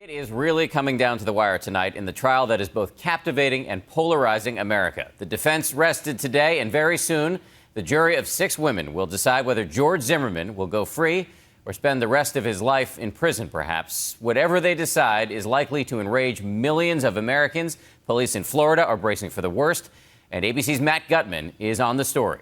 It is really coming down to the wire tonight in the trial that is both captivating and polarizing America. The defense rested today, and very soon, the jury of 6 women will decide whether George Zimmerman will go free or spend the rest of his life in prison, perhaps. Whatever they decide is likely to enrage millions of Americans. Police in Florida are bracing for the worst, and ABC's Matt Gutman is on the story.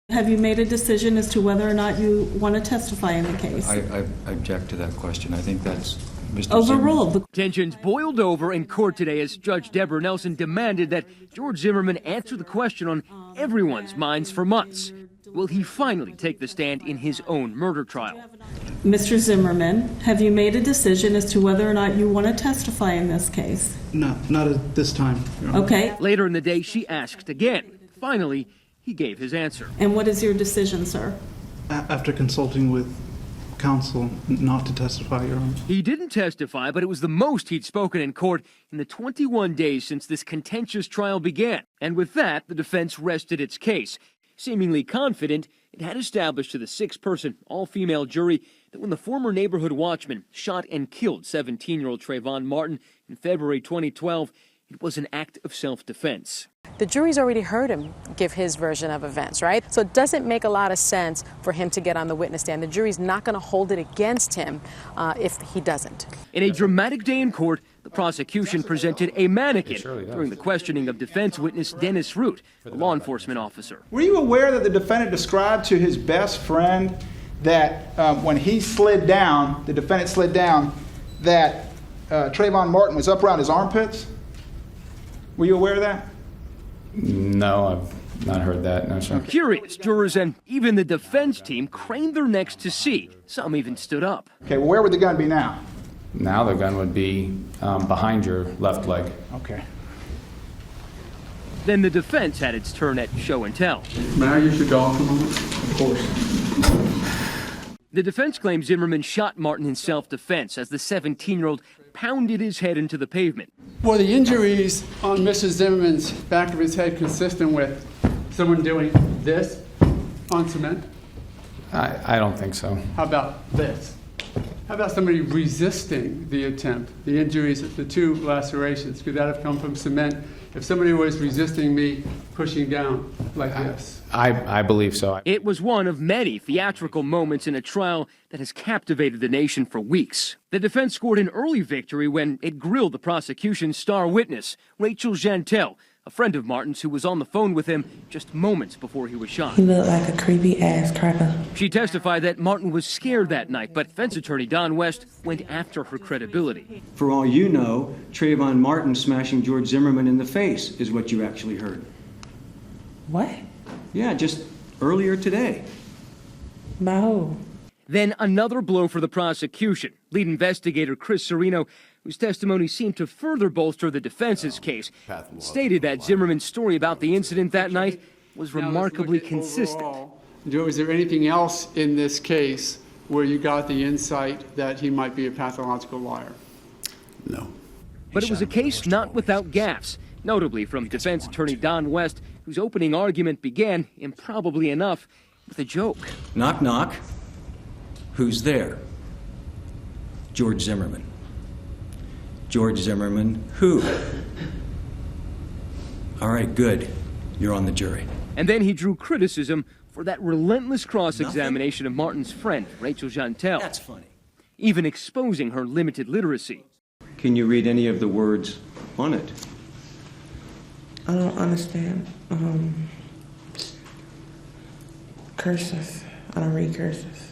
Have you made a decision as to whether or not you want to testify in the case? I object to that question. I think that's Mr. Overruled. Tensions boiled over in court today as Judge Deborah Nelson demanded that George Zimmerman answer the question on everyone's minds for months. Will he finally take the stand in his own murder trial? Mr. Zimmerman, have you made a decision as to whether or not you want to testify in this case? No, not at this time. Okay. Later in the day, she asked again. Finally, he gave his answer. And what is your decision, sir? After consulting with counsel, not to testify, Your Honor. He didn't testify, but it was the most he'd spoken in court in the 21 days since this contentious trial began. And with that, the defense rested its case, seemingly confident it had established to the 6-person, all-female jury that when the former neighborhood watchman shot and killed 17-year-old Trayvon Martin in February 2012, it was an act of self-defense. The jury's already heard him give his version of events, right? So it doesn't make a lot of sense for him to get on the witness stand. The jury's not going to hold it against him if he doesn't. In a dramatic day in court, the prosecution presented a mannequin during the questioning of defense witness Dennis Root, a law enforcement officer. Were you aware that the defendant described to his best friend that when he slid down, the defendant slid down, that Trayvon Martin was up around his armpits? Were you aware of that? No, I've not heard that. No, sir. Curious, jurors and even the defense team craned their necks to see. Some even stood up. Okay, well, where would the gun be now? Now the gun would be behind your left leg. Okay. Then the defense had its turn at show and tell. May I use your dog for a moment? Of course. The defense claims Zimmerman shot Martin in self-defense as the 17-year-old pounded his head into the pavement. Were the injuries on Mr. Zimmerman's back of his head consistent with someone doing this on cement? I don't think so. How about this? How about somebody resisting the attempt? The injuries, the 2 lacerations, could that have come from cement? If somebody was resisting me pushing down like this? I believe so. It was one of many theatrical moments in a trial that has captivated the nation for weeks. The defense scored an early victory when it grilled the prosecution's star witness, Rachel Jantel, a friend of Martin's who was on the phone with him just moments before he was shot. He looked like a creepy ass cracker. She testified that Martin was scared that night, but defense attorney Don West went after her credibility. For all you know, Trayvon Martin smashing George Zimmerman in the face is what you actually heard. What? Yeah, just earlier today. By who? Then another blow for the prosecution. Lead investigator Chris Serino, whose testimony seemed to further bolster the defense's case, stated that Zimmerman's story about the incident that night was remarkably consistent. Joe, is there anything else in this case where you got the insight that he might be a pathological liar? No. But it was a case not without gaffes, notably from defense attorney Don West, whose opening argument began, improbably enough, with a joke. Knock, knock. Who's there? George Zimmerman. George Zimmerman, who? All right, good. You're on the jury. And then he drew criticism for that relentless cross-examination of Martin's friend, Rachel Jantel. That's funny. Even exposing her limited literacy. Can you read any of the words on it? I don't understand. Curses. I don't read curses.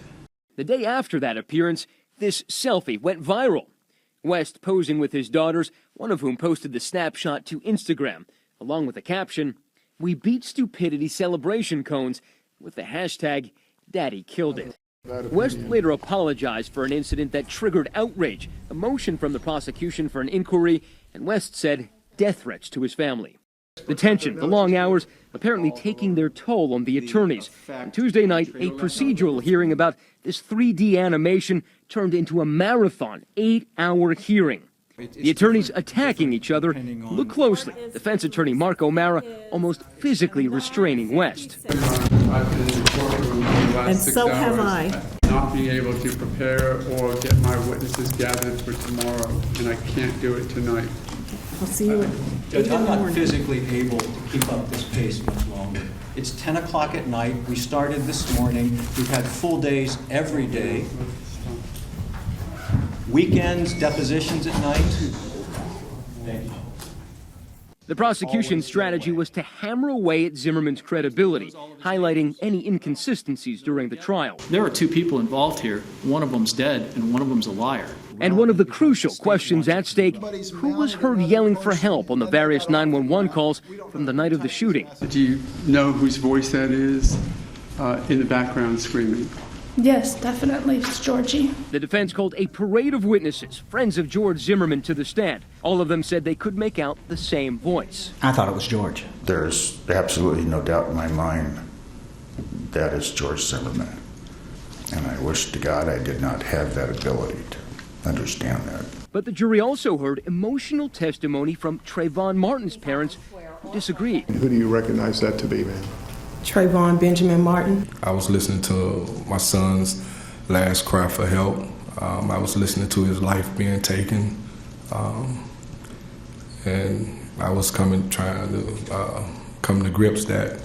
The day after that appearance, this selfie went viral. West posing with his daughters, one of whom posted the snapshot to Instagram, along with the caption, "We beat stupidity celebration cones," with the hashtag Daddy Killed It. West later apologized for an incident that triggered outrage, a motion from the prosecution for an inquiry, and West said death threats to his family. The tension, the long hours, apparently taking their toll on the attorneys. On Tuesday night, a procedural hearing about this 3D animation turned into a marathon, 8-hour hearing. The attorneys attacking each other. Look closely. Defense attorney Mark O'Mara almost physically restraining West. I've been in the courtroom last And 6 so hours. have I. Not being able to prepare or get my witnesses gathered for tomorrow, and I can't do it tonight. I'll see you at 8 Judge, in I'm the not morning. physically able to keep up this pace much longer. It's 10 o'clock at night. We started this morning. We've had full days every day. Weekends, depositions at night. Thank you. The prosecution's strategy was to hammer away at Zimmerman's credibility, highlighting any inconsistencies during the trial. There are two people involved here. One of them's dead and one of them's a liar. And one of the crucial questions at stake, who was heard yelling for help on the various 911 calls from the night of the shooting? Do you know whose voice that is in the background screaming? Yes, definitely. It's Georgie. The defense called a parade of witnesses, friends of George Zimmerman, to the stand. All of them said they could make out the same voice. I thought it was George. There's absolutely no doubt in my mind that is George Zimmerman. And I wish to God I did not have that ability to understand that. But the jury also heard emotional testimony from Trayvon Martin's parents who disagreed. Who do you recognize that to be, man? Trayvon Benjamin Martin. I was listening to my son's last cry for help. I was listening to his life being taken. And I was trying to come to grips that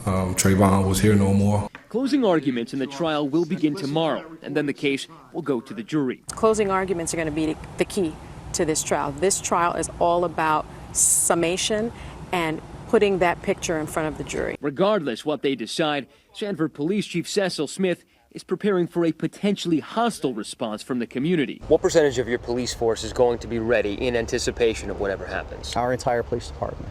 Trayvon was here no more. Closing arguments in the trial will begin tomorrow, and then the case will go to the jury. Closing arguments are going to be the key to this trial. This trial is all about summation and putting that picture in front of the jury. Regardless what they decide, Sanford Police Chief Cecil Smith is preparing for a potentially hostile response from the community. What percentage of your police force is going to be ready in anticipation of whatever happens? Our entire police department.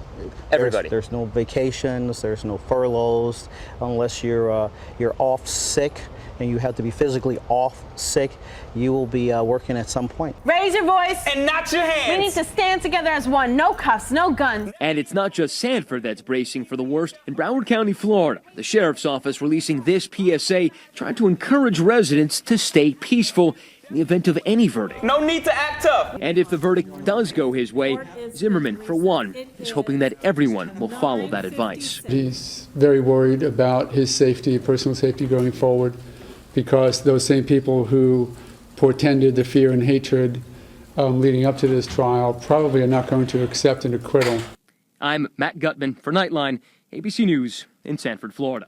Everybody? There's no vacations, there's no furloughs, unless you're off sick and you have to be physically off sick, you will be working at some point. Raise your voice. And not your hands. We need to stand together as one. No cuffs, no guns. And it's not just Sanford that's bracing for the worst. In Broward County, Florida, the sheriff's office releasing this PSA trying to encourage residents to stay peaceful in the event of any verdict. No need to act tough. And if the verdict does go his way, Zimmerman, for one, is hoping that everyone will follow that advice. He's very worried about his safety, personal safety going forward, because those same people who portended the fear and hatred leading up to this trial probably are not going to accept an acquittal. I'm Matt Gutman for Nightline, ABC News in Sanford, Florida.